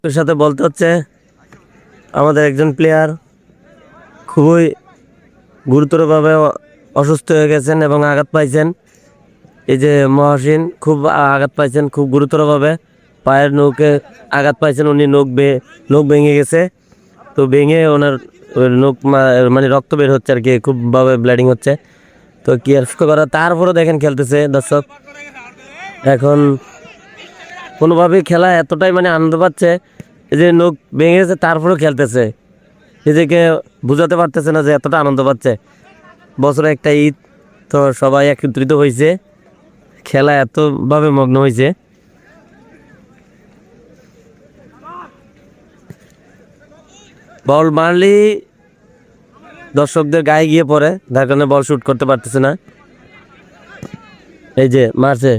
এর সাথে বলতে হচ্ছে আমাদের একজন প্লেয়ার খুবই গুরুতরভাবে অসুস্থ হয়ে গেছেন এবং আঘাত পাইছেন। এই যে মহসিন খুব আঘাত পাইছেন, খুব গুরুতরভাবে পায়ের নৌকে আঘাত পাইছেন। উনি নখ ভেঙে গেছে, তো ভেঙে ওনার নখ মানে রক্ত বের হচ্ছে আর কি, খুব ভাবে ব্লিডিং হচ্ছে। তো কি আর করা, তারপরে দেখেন খেলতেছে দর্শক। এখন কোনোভাবেই খেলা এতটাই মানে আনন্দ পাচ্ছে, এই যে নখ ভেঙে গেছে তারপরেও খেলতেছে, নিজেকে বুঝাতে পারতেছে না যে এতটা আনন্দ পাচ্ছে। বছরে একটা ঈদ, তো সবাই একত্রিত হয়েছে, খেলা এতভাবে মগ্ন হয়েছে। বল মারলি দর্শকদের গায়ে গিয়ে পড়ে, যার কারণে বল শুট করতে পারতেছে না। এই যে মারছে,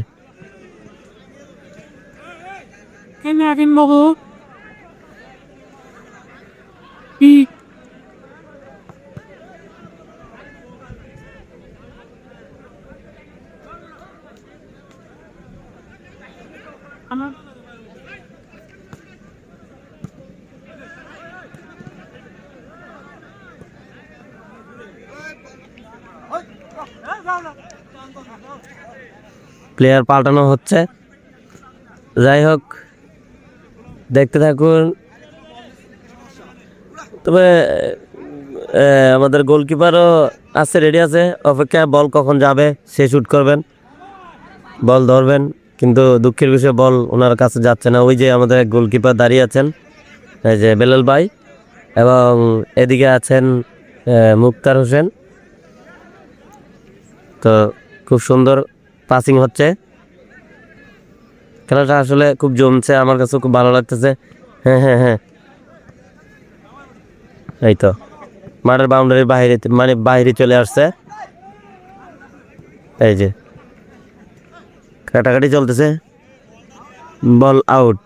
প্লেয়ার পাল্টানো হচ্ছে। যাই হোক, দেখতে থাকুন। তবে আমাদের গোলকিপারও আছে, রেডি আছে, অপেক্ষায় বল কখন যাবে সে শুট করবেন, বল ধরবেন। কিন্তু দুঃখের বিষয়ে বল ওনার কাছে যাচ্ছে না। ওই যে আমাদের এক গোলকিপার দাঁড়িয়ে আছেন, এই যে বেলাল ভাই, এবং এদিকে আছেন মুক্তার হোসেন। তো খুব সুন্দর পাসিং হচ্ছে, খেলাটা আসলে খুব জমছে, আমার কাছে খুব ভালো লাগতেছে। হ্যাঁ হ্যাঁ হ্যাঁ, এই তো মাঠের বাউন্ডারির বাইরে, মানে বাইরে চলে আসছে। এই যে কাটাকাটি চলতেছে, বল আউট,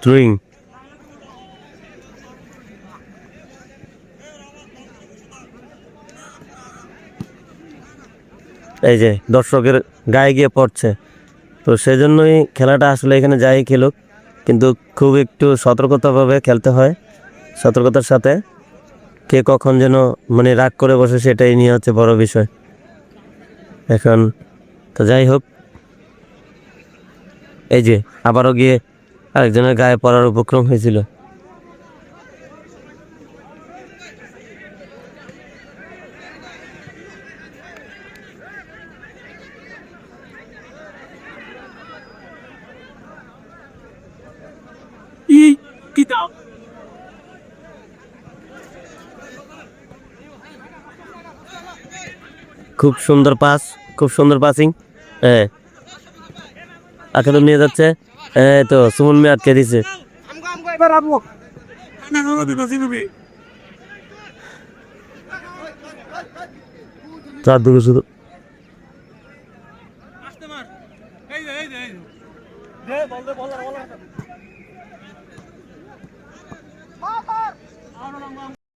থ্রোয়িং। এই যে দর্শকের গায়ে গিয়ে পড়ছে, তো সেজন্যই খেলাটা আসলে এখানে যাই খেলুক, কিন্তু খুব একটু সতর্কতাভাবে খেলতে হয়, সতর্কতার সাথে। কে কখন যেন মানে রাগ করে বসে, সেটাই নিয়ে হচ্ছে বড় বিষয় এখন। তো যাই হোক, এই যে আবারও গিয়ে আরেকজনের গায়ে পড়ার উপক্রম হয়েছিল। খুব সুন্দর পাস, খুব সুন্দর পাসিং। হ্যাঁ, আখের নিয়ে যাচ্ছে, তো সুমন মিয়া আটকে দিছে। চার দিকে শুধু